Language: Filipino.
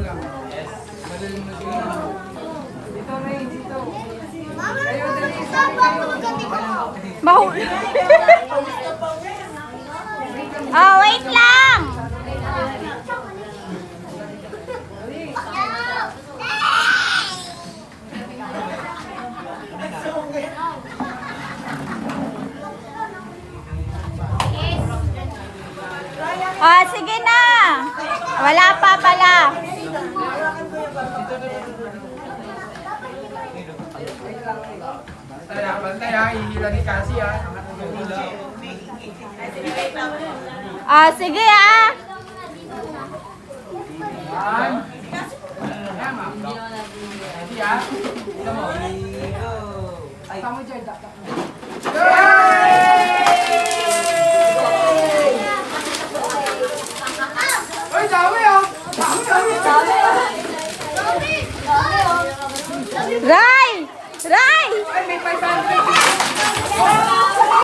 lang. Yes. Madaling na siya. Dito, Ray. Dito. Kayo, dali. Bahul. Oh, wait lang. Oh, sige na. Wala pa pala. Bantay ha. Ihila ni Cassie ha. Oh, sige ah. Yan. Yan, ma'am. Cassie ha. Ito mo. Tama dyan. Uy, dami ah! Dami! Ray! Ray! Ay, may 500!